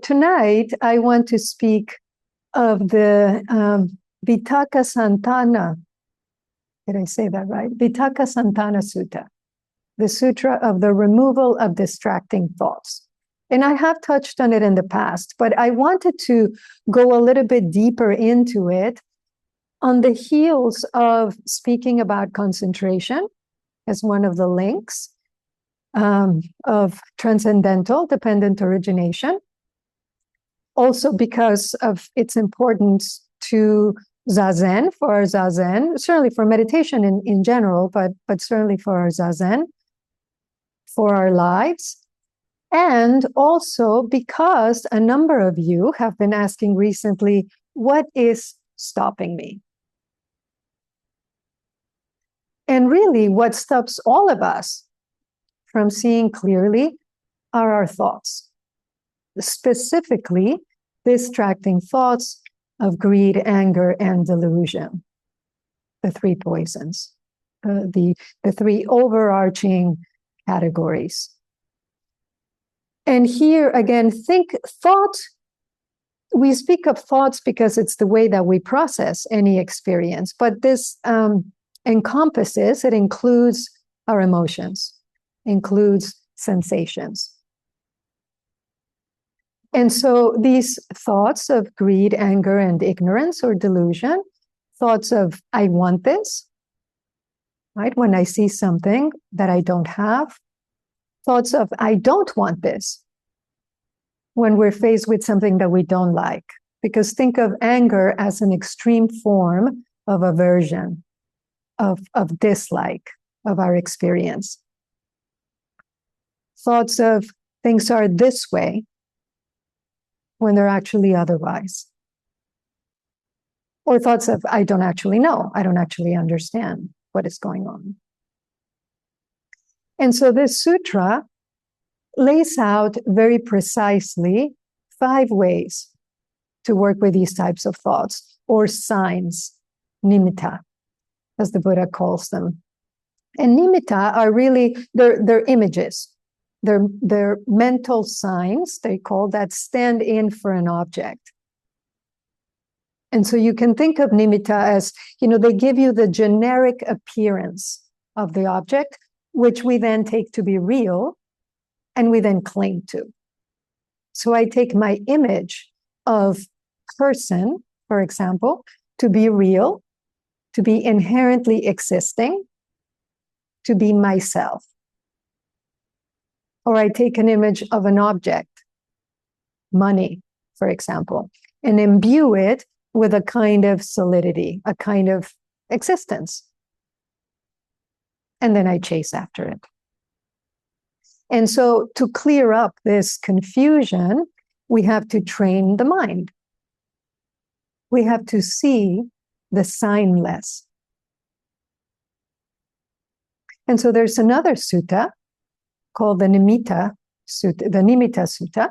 Tonight, I want to speak of the Vitakka Santana. Did I say that right? Vitakka Santana Sutta, the Sutra of the removal of distracting thoughts. And I have touched on it in the past, but I wanted to go a little bit deeper into it on the heels of speaking about concentration as one of the links of transcendental dependent origination. Also because of its importance to Zazen, for our Zazen, certainly for meditation in general, but certainly for our Zazen, for our lives. And also because a number of you have been asking recently, what is stopping me? And really, what stops all of us from seeing clearly are our thoughts. Specifically, distracting thoughts of greed, anger, and delusion, the three poisons, the three overarching categories. And here again, think thought. We speak of thoughts because it's the way that we process any experience, but this encompasses, it includes our emotions, includes sensations. And so these thoughts of greed, anger, and ignorance or delusion, thoughts of, I want this, right? When I see something that I don't have, thoughts of, I don't want this, when we're faced with something that we don't like. Because think of anger as an extreme form of aversion, of dislike of our experience. Thoughts of, things are this way, when they're actually otherwise. Or thoughts of, I don't actually know, I don't actually understand what is going on. And so this sutra lays out very precisely 5 ways to work with these types of thoughts, or signs, nimitta, as the Buddha calls them. And nimitta are really, they're images. They're mental signs, they call, that stand in for an object. And so you can think of nimitta as, they give you the generic appearance of the object, which we then take to be real, and we then cling to. So I take my image of person, for example, to be real, to be inherently existing, to be myself. Or I take an image of an object, money, for example, and imbue it with a kind of solidity, a kind of existence. And then I chase after it. And so to clear up this confusion, we have to train the mind. We have to see the signless. And so there's another sutta called the Nimitta Sutta,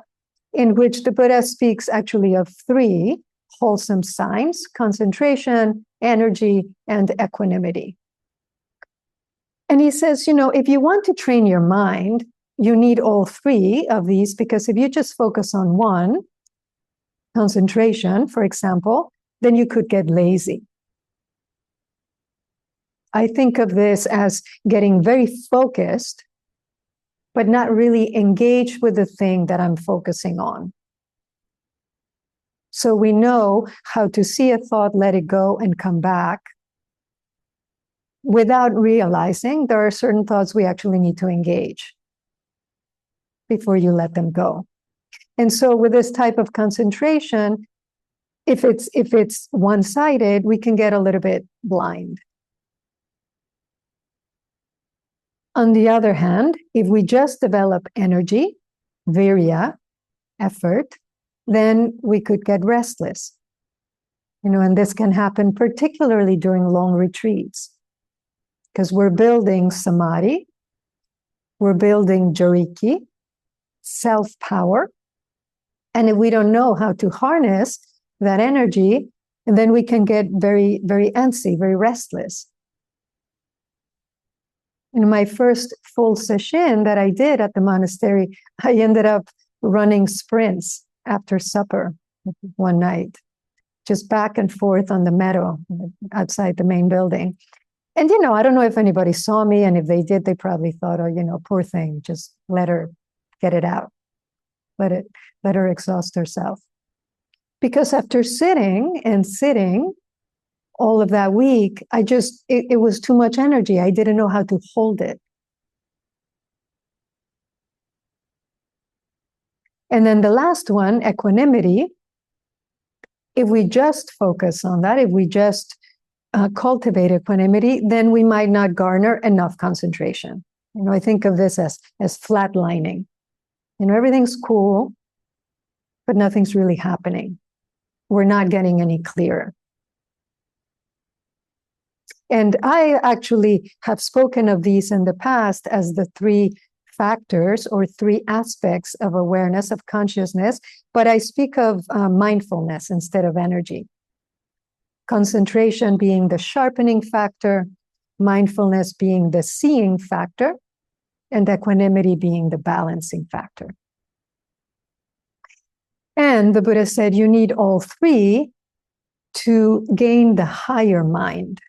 in which the Buddha speaks actually of 3 wholesome signs: concentration, energy, and equanimity. And he says, if you want to train your mind, you need all 3 of these, because if you just focus on one, concentration, for example, then you could get lazy. I think of this as getting very focused, but not really engaged with the thing that I'm focusing on. So we know how to see a thought, let it go, and come back without realizing there are certain thoughts we actually need to engage before you let them go. And so with this type of concentration, if it's one-sided, we can get a little bit blind. On the other hand, if we just develop energy, virya, effort, then we could get restless. And this can happen particularly during long retreats, because we're building samadhi, we're building joriki, self-power. And if we don't know how to harness that energy, and then we can get very, very antsy, very restless. In my first full session that I did at the monastery, I ended up running sprints after supper one night, just back and forth on the meadow outside the main building. And, I don't know if anybody saw me, and if they did, they probably thought, oh, poor thing, just let her get it out. Let her exhaust herself. Because after sitting all of that week, it was too much energy. I didn't know how to hold it. And then the last one, equanimity, if we just focus on that, if we just cultivate equanimity, then we might not garner enough concentration. I think of this as flatlining. Everything's cool, but nothing's really happening. We're not getting any clearer. And I actually have spoken of these in the past as the 3 factors or 3 aspects of awareness, of consciousness, but I speak of mindfulness instead of energy. Concentration being the sharpening factor, mindfulness being the seeing factor, and equanimity being the balancing factor. And the Buddha said you need all 3 to gain the higher mind.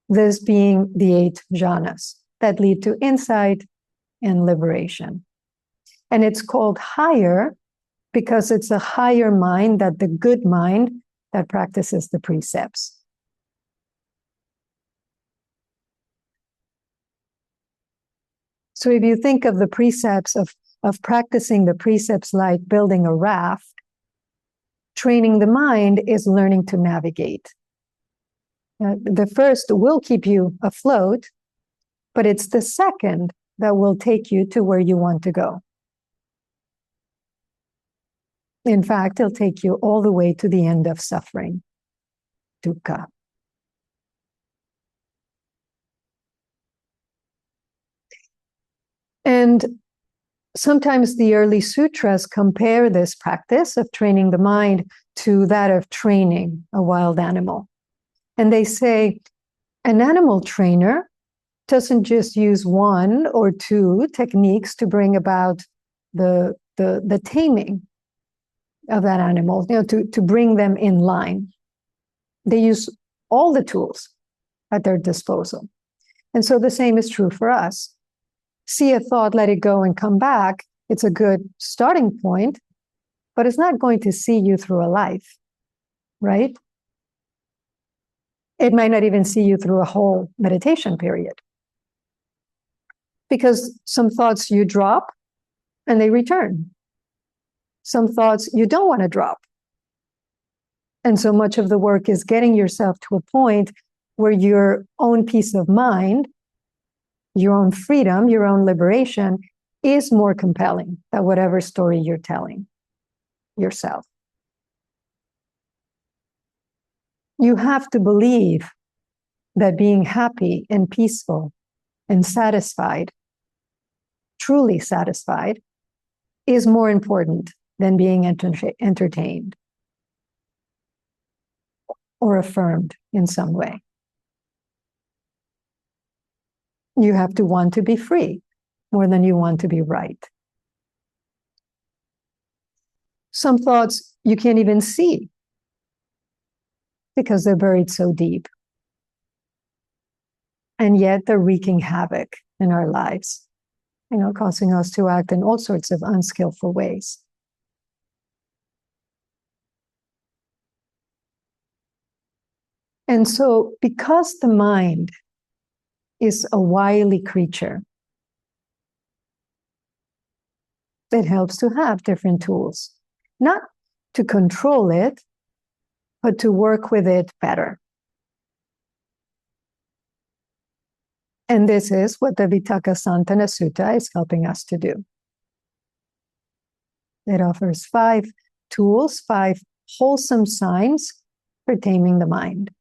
This being the 8 jhanas that lead to insight and liberation. And it's called higher because it's a higher mind than the good mind that practices the precepts. So if you think of the precepts of practicing the precepts like building a raft, training the mind is learning to navigate. The first will keep you afloat, but it's the second that will take you to where you want to go. In fact, it'll take you all the way to the end of suffering, dukkha. And sometimes the early sutras compare this practice of training the mind to that of training a wild animal. And they say an animal trainer doesn't just use 1 or 2 techniques to bring about the taming of that animal, to bring them in line. They use all the tools at their disposal. And so the same is true for us. See a thought, let it go and come back. It's a good starting point, but it's not going to see you through a life, right? It might not even see you through a whole meditation period. Because some thoughts you drop and they return. Some thoughts you don't want to drop. And so much of the work is getting yourself to a point where your own peace of mind, your own freedom, your own liberation is more compelling than whatever story you're telling yourself. You have to believe that being happy and peaceful and satisfied, truly satisfied, is more important than being entertained or affirmed in some way. You have to want to be free more than you want to be right. Some thoughts you can't even see because they're buried so deep. And yet they're wreaking havoc in our lives, causing us to act in all sorts of unskillful ways. And so, because the mind is a wily creature, it helps to have different tools, not to control it, but to work with it better. And this is what the Vitakkasanthana Sutta is helping us to do. It offers 5 tools, 5 wholesome signs for taming the mind.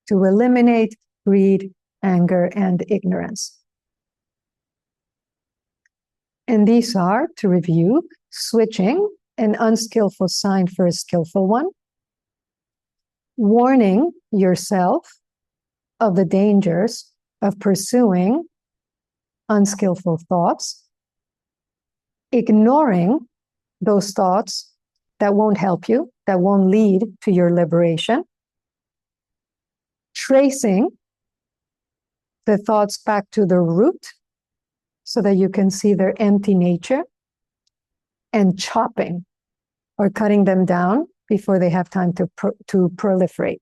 To eliminate greed, anger, and ignorance. And these are, to review, switching, an unskillful sign for a skillful one, warning yourself of the dangers of pursuing unskillful thoughts, ignoring those thoughts that won't help you, that won't lead to your liberation, tracing the thoughts back to the root so that you can see their empty nature, and chopping or cutting them down before they have time to proliferate.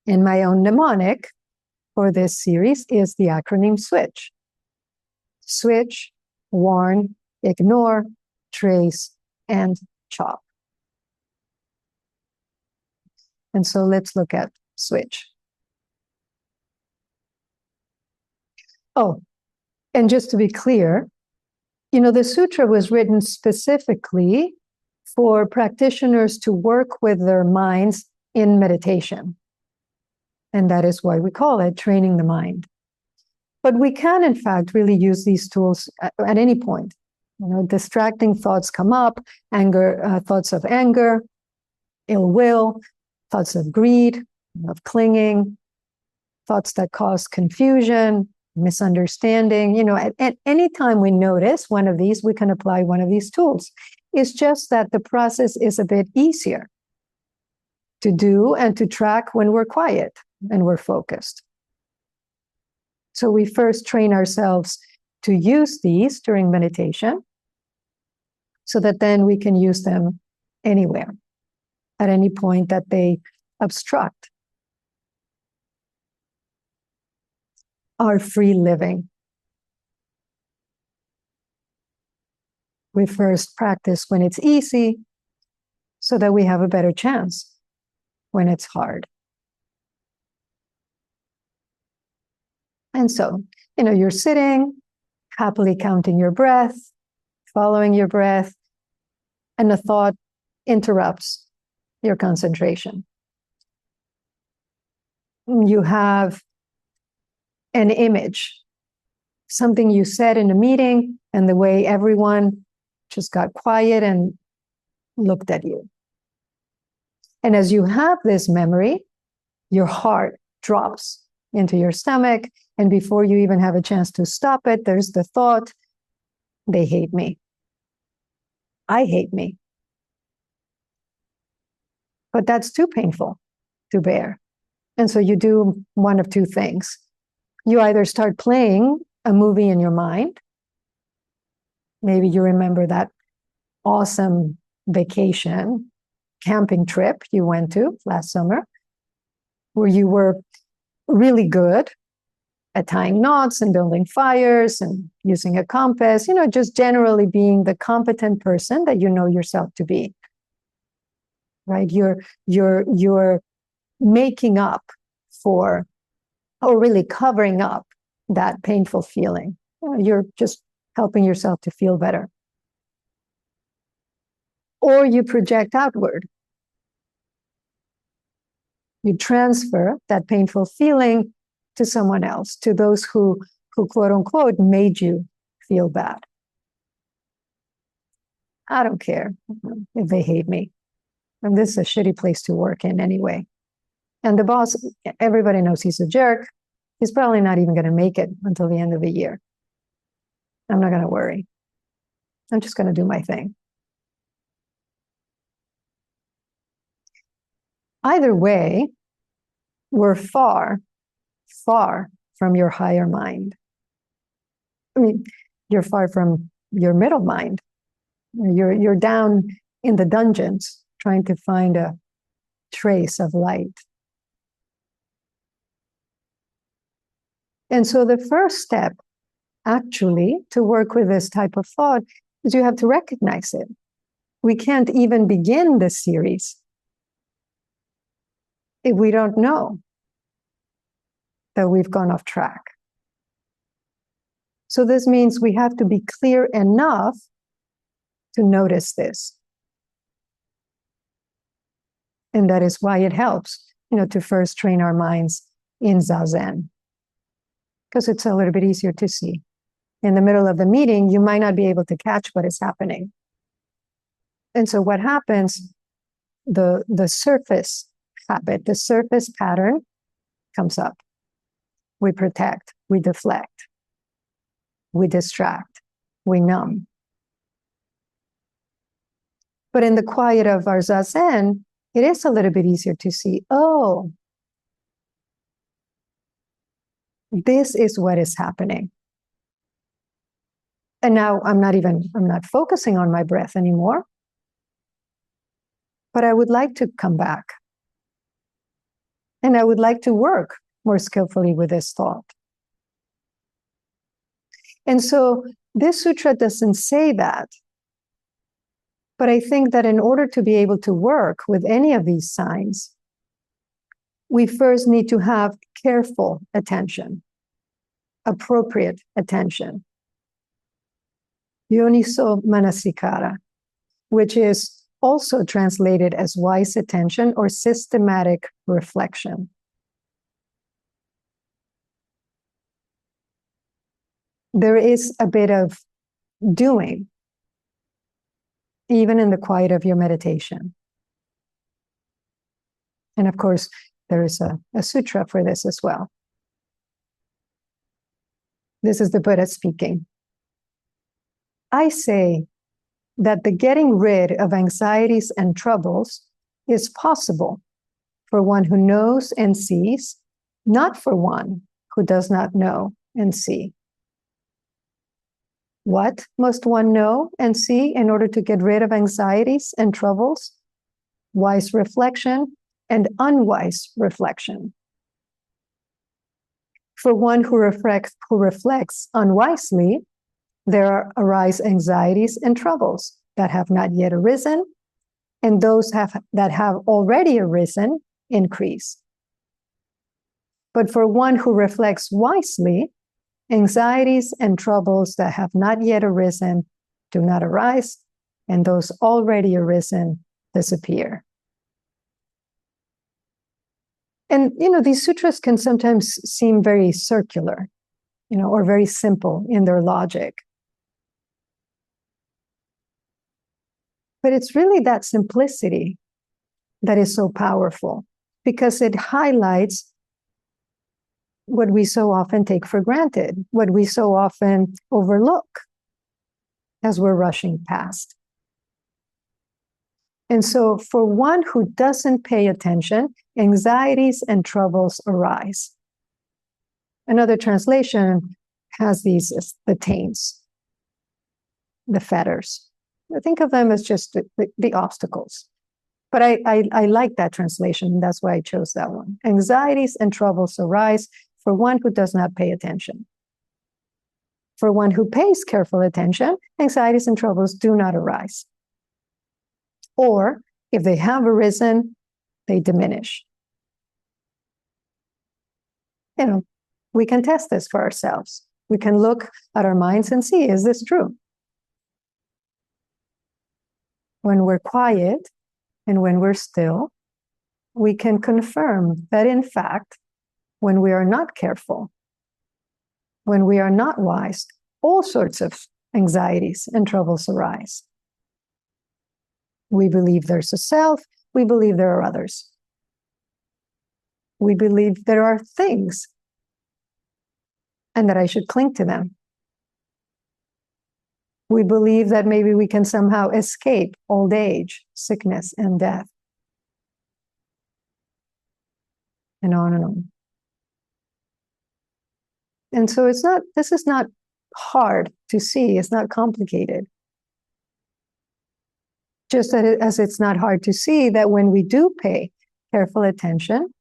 And my own mnemonic for this series is the acronym SWITCH. Switch, warn, ignore, trace, and chop. And so let's look at SWITCH. Oh, and just to be clear, the sutra was written specifically for practitioners to work with their minds in meditation. And that is why we call it training the mind. But we can, in fact, really use these tools at any point. Distracting thoughts come up, thoughts of anger, ill will, thoughts of greed, of clinging, thoughts that cause confusion, misunderstanding. At any time we notice one of these, we can apply one of these tools. It's just that the process is a bit easier to do and to track when we're quiet and we're focused. So we first train ourselves to use these during meditation so that then we can use them anywhere, at any point that they obstruct our free living. We first practice when it's easy so that we have a better chance when it's hard. And so, you're sitting, happily counting your breath, following your breath, and a thought interrupts your concentration. You have an image, something you said in a meeting, and the way everyone just got quiet and looked at you. And as you have this memory, your heart drops into your stomach, and before you even have a chance to stop it, there's the thought, they hate me. I hate me. But that's too painful to bear. And so you do one of two things. You either start playing a movie in your mind. Maybe you remember that awesome vacation, camping trip you went to last summer, where you were really good at tying knots and building fires and using a compass, just generally being the competent person that you know yourself to be. Right? You're making up for, or really covering up, that painful feeling. You're just helping yourself to feel better. Or you project outward. You transfer that painful feeling to someone else, to those who quote unquote made you feel bad. I don't care if they hate me. And this is a shitty place to work in anyway. And the boss, everybody knows he's a jerk. He's probably not even going to make it until the end of the year. I'm not going to worry. I'm just going to do my thing. Either way, we're far, far from your higher mind. I mean, you're far from your middle mind. You're down in the dungeons trying to find a trace of light. And so the first step, actually, to work with this type of thought is you have to recognize it. We can't even begin this series if we don't know that we've gone off track. So this means we have to be clear enough to notice this. And that is why it helps, to first train our minds in Zazen, because it's a little bit easier to see. In the middle of the meeting, you might not be able to catch what is happening. And so what happens, the surface habit, the surface pattern comes up. We protect, we deflect, we distract, we numb. But in the quiet of our zazen, it is a little bit easier to see, oh, this is what is happening. And now I'm not focusing on my breath anymore, but I would like to come back. And I would like to work more skillfully with this thought. And so this sutra doesn't say that. But I think that in order to be able to work with any of these signs, we first need to have careful attention, appropriate attention. Yoniso manasikara, which is also translated as wise attention or systematic reflection. There is a bit of doing, even in the quiet of your meditation. And of course, there is a sutra for this as well. This is the Buddha speaking. I say that the getting rid of anxieties and troubles is possible for one who knows and sees, not for one who does not know and see. What must one know and see in order to get rid of anxieties and troubles? Wise reflection and unwise reflection. For one who reflects unwisely, there arise anxieties and troubles that have not yet arisen, and those that have already arisen increase. But for one who reflects wisely, anxieties and troubles that have not yet arisen do not arise, and those already arisen disappear. And, these sutras can sometimes seem very circular, or very simple in their logic. But it's really that simplicity that is so powerful, because it highlights what we so often take for granted, what we so often overlook as we're rushing past. And so for one who doesn't pay attention, anxieties and troubles arise. Another translation has these as the taints, the fetters. Think of them as just the obstacles. But I like that translation. That's why I chose that one. Anxieties and troubles arise for one who does not pay attention. For one who pays careful attention, anxieties and troubles do not arise. Or if they have arisen, they diminish. We can test this for ourselves. We can look at our minds and see, is this true? When we're quiet and when we're still, we can confirm that in fact, when we are not careful, when we are not wise, all sorts of anxieties and troubles arise. We believe there's a self, we believe there are others. We believe there are things and that I should cling to them. We believe that maybe we can somehow escape old age, sickness, and death. And on and on. And so this is not hard to see, it's not complicated. Just as it's not hard to see that when we do pay careful attention,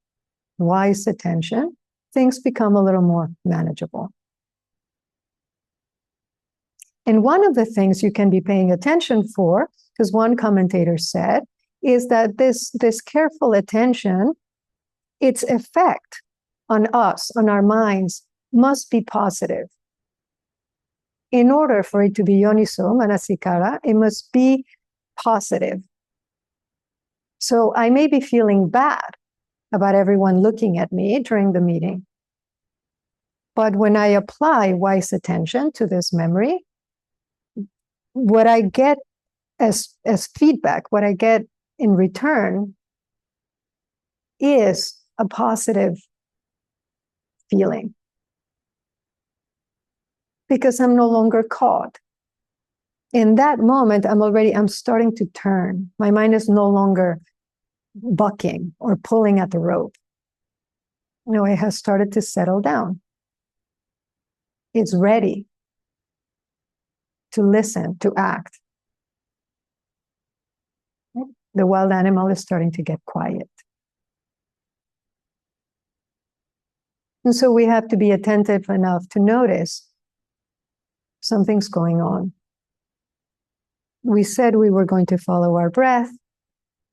wise attention, things become a little more manageable. And one of the things you can be paying attention for, because one commentator said, is that this careful attention, its effect on us, on our minds, must be positive. In order for it to be yoniso manasikara, it must be positive. So I may be feeling bad about everyone looking at me during the meeting. But when I apply wise attention to this memory, what I get as feedback, what I get in return is a positive feeling. Because I'm no longer caught In that moment, I'm starting to turn. My mind is no longer bucking or pulling at the rope. No, it has started to settle down. It's ready to listen, to act. The wild animal is starting to get quiet. And so we have to be attentive enough to notice something's going on. We said we were going to follow our breath.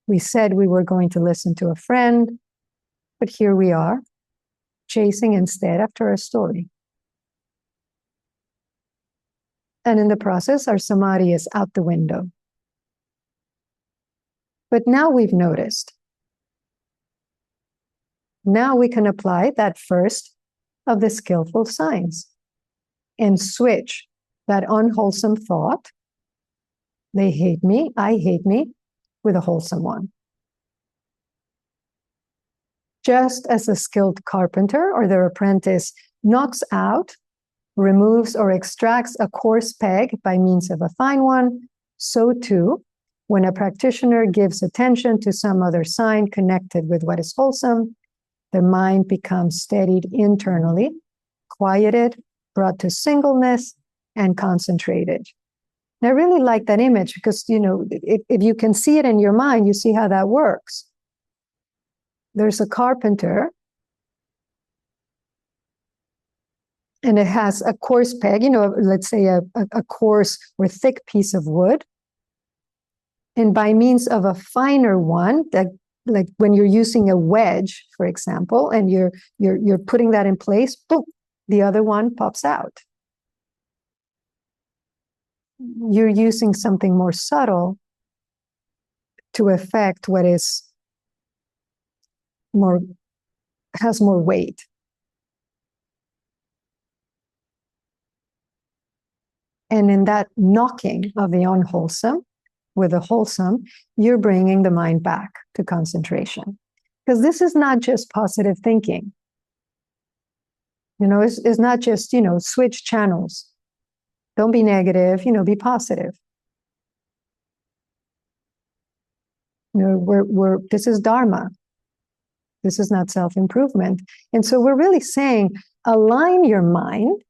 We said we were going to listen to a friend. But here we are, chasing instead after a story. And in the process, our samadhi is out the window. But now we've noticed. Now we can apply that first of the skillful signs and switch that unwholesome thought, they hate me, I hate me, with a wholesome one. Just as a skilled carpenter or their apprentice knocks out, removes or extracts a coarse peg by means of a fine one, so too, when a practitioner gives attention to some other sign connected with what is wholesome, the mind becomes steadied internally, quieted, brought to singleness, and concentrated. And I really like that image because, if you can see it in your mind, you see how that works. There's a carpenter, and it has a coarse peg, let's say a coarse or thick piece of wood. And by means of a finer one, that, like when you're using a wedge, for example, and you're putting that in place, boom, the other one pops out. You're using something more subtle to affect what is has more weight. And in that knocking of the unwholesome with the wholesome, you're bringing the mind back to concentration. Because this is not just positive thinking. It's not just, switch channels. Don't be negative, be positive. This is dharma. This is not self-improvement. And so we're really saying, align your mind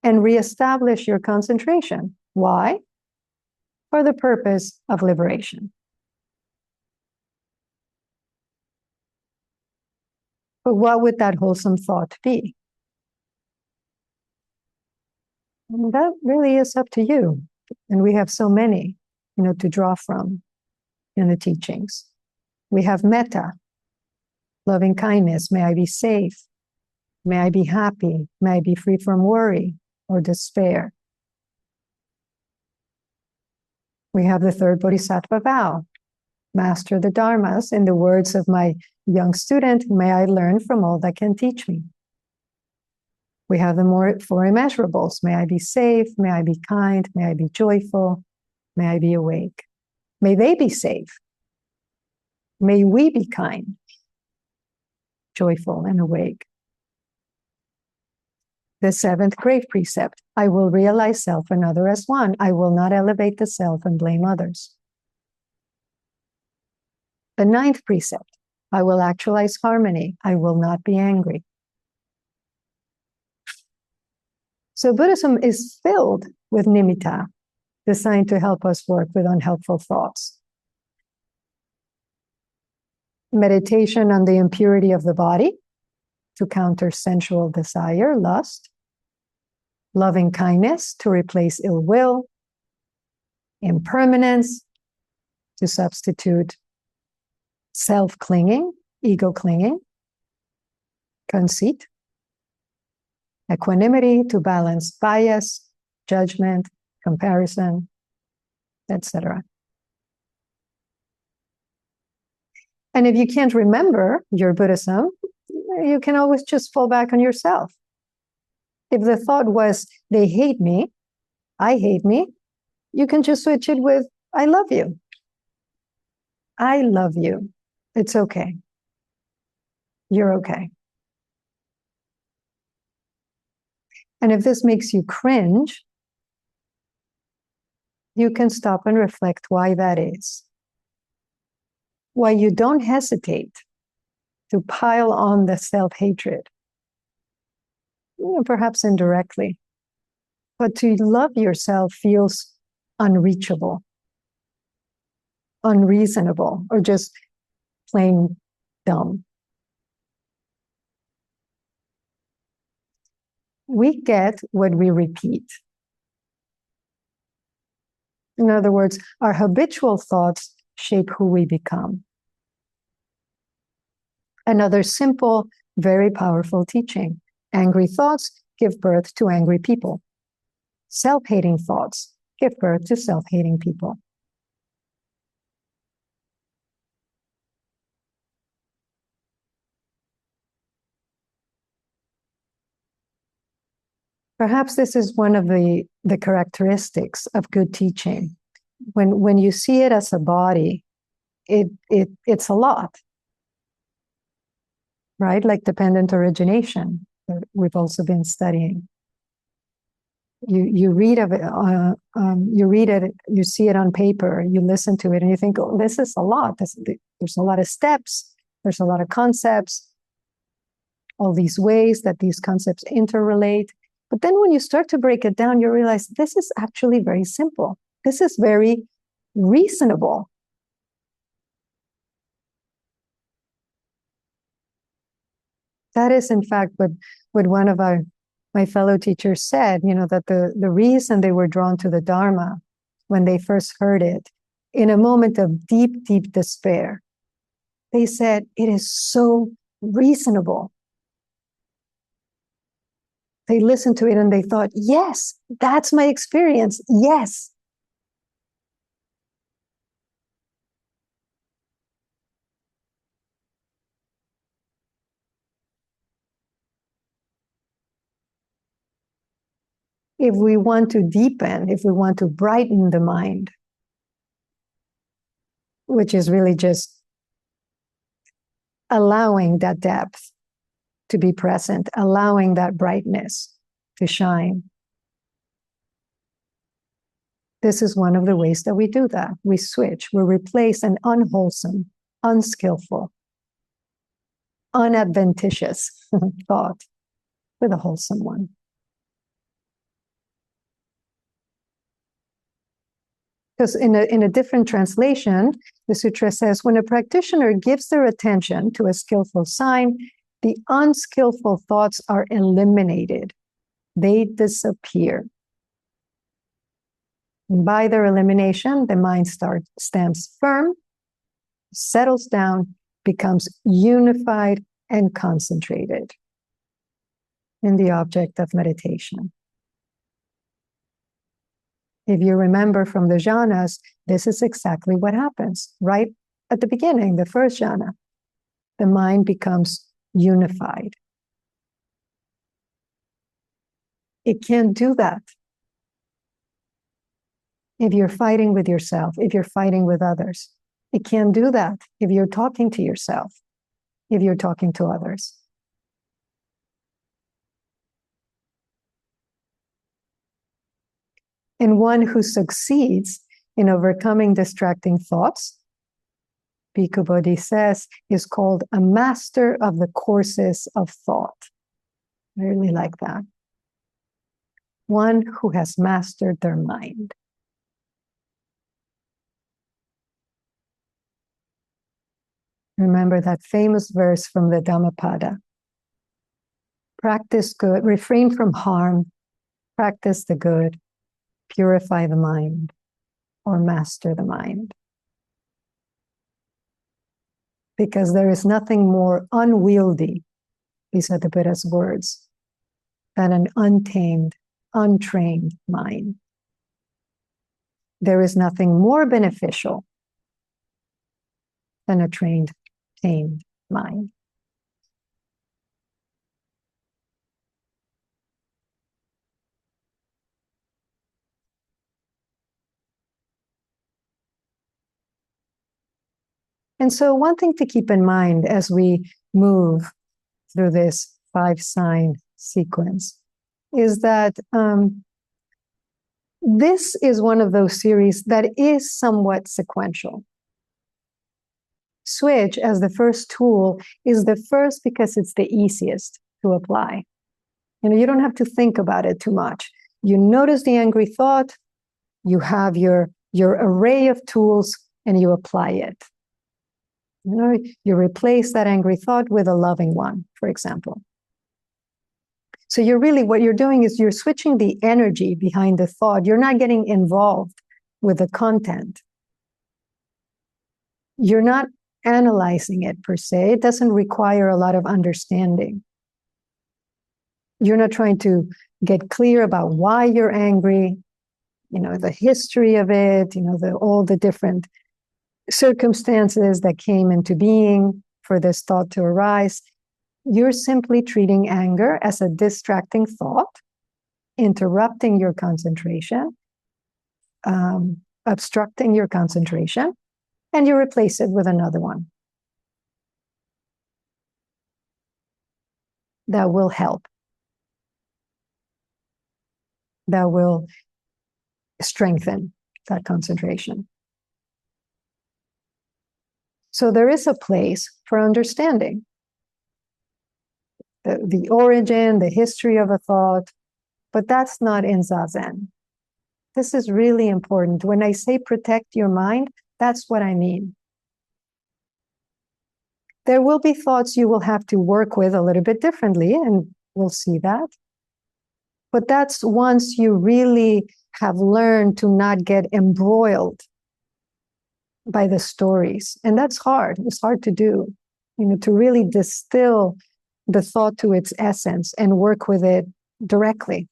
and reestablish your concentration. Why? For the purpose of liberation. But what would that wholesome thought be? And that really is up to you. And we have so many, to draw from in the teachings. We have metta, loving kindness. May I be safe. May I be happy. May I be free from worry or despair. We have the third bodhisattva vow. Master the dharmas. In the words of my young student, may I learn from all that can teach me. We have the four immeasurables. May I be safe. May I be kind. May I be joyful. May I be awake. May they be safe. May we be kind, joyful, and awake. The seventh grave precept. I will realize self and other as one. I will not elevate the self and blame others. The ninth precept. I will actualize harmony. I will not be angry. So Buddhism is filled with nimitta, designed to help us work with unhelpful thoughts. Meditation on the impurity of the body to counter sensual desire, lust. Loving kindness to replace ill will. Impermanence to substitute self-clinging, ego-clinging. Conceit. Equanimity to balance bias, judgment, comparison, etc. And if you can't remember your Buddhism, you can always just fall back on yourself. If the thought was, they hate me, I hate me, you can just switch it with, I love you. I love you. It's okay. You're okay. And if this makes you cringe, you can stop and reflect why that is. Why you don't hesitate to pile on the self-hatred, perhaps indirectly. But to love yourself feels unreachable, unreasonable, or just plain dumb. We get what we repeat. In other words, our habitual thoughts shape who we become. Another simple, very powerful teaching. Angry thoughts give birth to angry people. Self-hating thoughts give birth to self-hating people. Perhaps this is one of the characteristics of good teaching. When you see it as a body, it's a lot, right? Like dependent origination that we've also been studying. You read of it, you read it, you see it on paper, you listen to it, and you think, oh, this is a lot. There's a lot of steps, there's a lot of concepts, all these ways that these concepts interrelate. But then when you start to break it down, you realize this is actually very simple. This is very reasonable. That is, in fact, what one of my fellow teachers said, that the reason they were drawn to the Dharma when they first heard it, in a moment of deep, deep despair, they said, it is so reasonable. They listened to it and they thought, yes, that's my experience. Yes. If we want to deepen, if we want to brighten the mind, which is really just allowing that depth to be present, allowing that brightness to shine. This is one of the ways that we do that. We switch, we replace an unwholesome, unskillful, unadventitious thought with a wholesome one. Because in a different translation, the sutra says, when a practitioner gives their attention to a skillful sign, the unskillful thoughts are eliminated. They disappear. And by their elimination, the mind stands firm, settles down, becomes unified and concentrated in the object of meditation. If you remember from the jhanas, this is exactly what happens. Right at the beginning, the first jhana, the mind becomes unified. It can't do that if you're fighting with yourself, if you're fighting with others. It can't do that if you're talking to yourself, if you're talking to others. And one who succeeds in overcoming distracting thoughts, Bhikkhu Bodhi says, is called a master of the courses of thought. I really like that. One who has mastered their mind. Remember that famous verse from the Dhammapada. Practice good, refrain from harm, practice the good, purify the mind, or master the mind. Because there is nothing more unwieldy, these are the Buddha's words, than an untamed, untrained mind. There is nothing more beneficial than a tamed mind. And so one thing to keep in mind as we move through this 5-sign sequence is that This is one of those series that is somewhat sequential. Switch as the first tool is the first because it's the easiest to apply. You don't have to think about it too much. You notice the angry thought, you have your array of tools, and you apply it. You replace that angry thought with a loving one, for example. So what you're doing is you're switching the energy behind the thought. You're not getting involved with the content. You're not analyzing it per se. It doesn't require a lot of understanding. You're not trying to get clear about why you're angry, the history of it, all the different circumstances that came into being for this thought to arise. You're simply treating anger as a distracting thought, interrupting your concentration, obstructing your concentration, and you replace it with another one that will help, that will strengthen that concentration. So there is a place for understanding the origin, the history of a thought, but that's not in Zazen. This is really important. When I say protect your mind, that's what I mean. There will be thoughts you will have to work with a little bit differently, and we'll see that. But that's once you really have learned to not get embroiled by the stories. And that's hard. It's hard to do, to really distill the thought to its essence and work with it directly.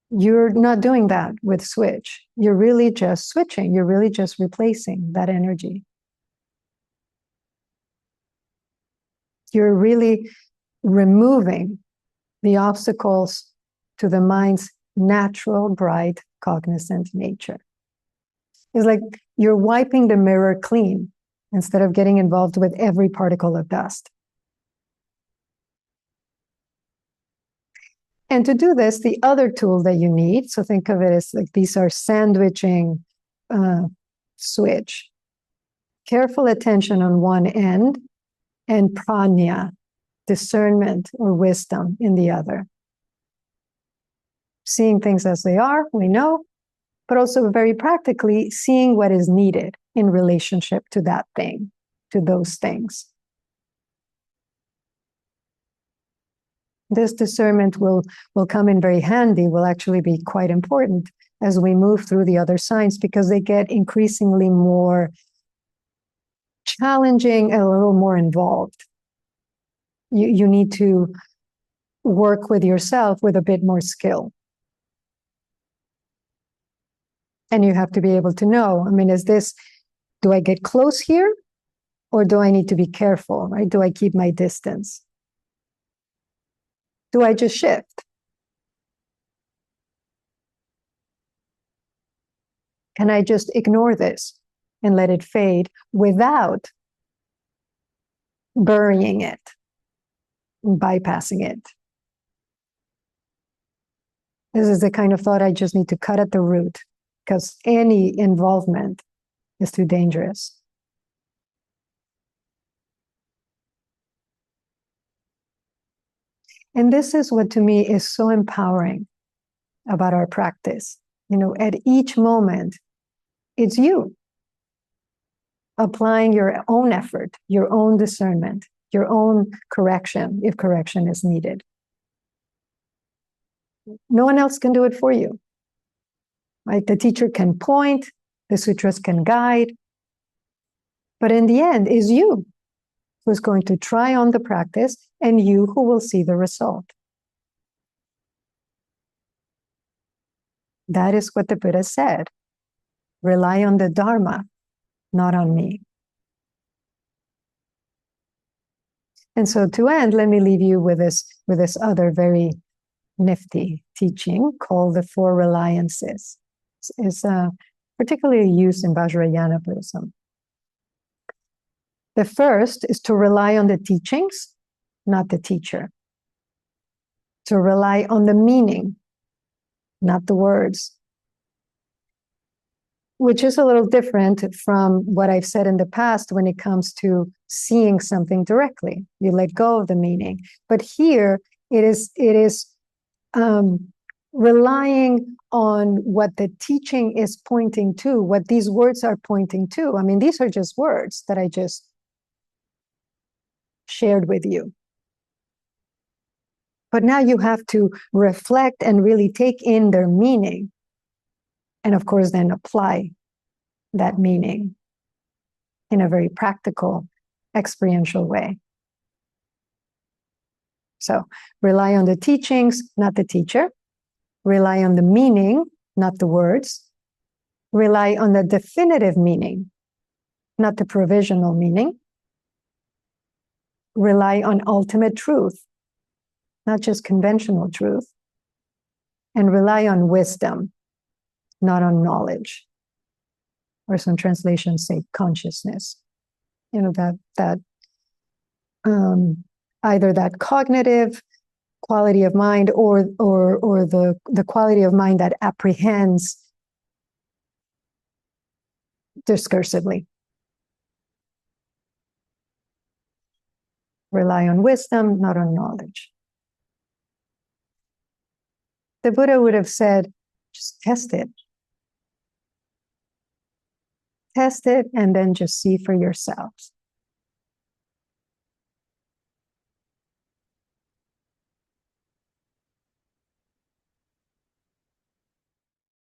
You're not doing that with switch. You're really just switching. You're really just replacing that energy. You're really removing the obstacles to the mind's natural, bright, cognizant nature. It's like you're wiping the mirror clean instead of getting involved with every particle of dust. And to do this, the other tool that you need, so think of it as like these are sandwiching switch. Careful attention on one end and prajna, discernment or wisdom in the other. Seeing things as they are, we know, but also very practically seeing what is needed in relationship to that thing, to those things. This discernment will come in very handy, will actually be quite important as we move through the other signs, because they get increasingly more challenging and a little more involved. You need to work with yourself with a bit more skill. And you have to be able to know, do I get close here? Or do I need to be careful, right? Do I keep my distance? Do I just shift? Can I just ignore this and let it fade without burying it, bypassing it? This is the kind of thought I just need to cut at the root, because any involvement is too dangerous. And this is what to me is so empowering about our practice. At each moment, it's you applying your own effort, your own discernment, your own correction, if correction is needed. No one else can do it for you. Right? The teacher can point, the sutras can guide, but in the end, is you who's going to try on the practice and you who will see the result. That is what the Buddha said. Rely on the dharma, not on me. And so to end, let me leave you with this other very nifty teaching called the Four Reliances. It's particularly used in Vajrayana Buddhism. The first is to rely on the teachings, not the teacher. to rely on the meaning, not the words, which is a little different from what I've said in the past when it comes to seeing something directly. You let go of the meaning. But here it is relying on what the teaching is pointing to, what these words are pointing to. I mean, these are just words that I just shared with you. But now you have to reflect and really take in their meaning. And of course, then apply that meaning in a very practical, experiential way. So rely on the teachings, not the teacher. Rely on the meaning, not the words. Rely on the definitive meaning, not the provisional meaning. Rely on ultimate truth, not just conventional truth. And rely on wisdom, not on knowledge. Or some translations say consciousness. You know, that either that cognitive quality of mind or the quality of mind that apprehends discursively. Rely on wisdom, not on knowledge. The Buddha would have said, just test it. Test it and then just see for yourselves.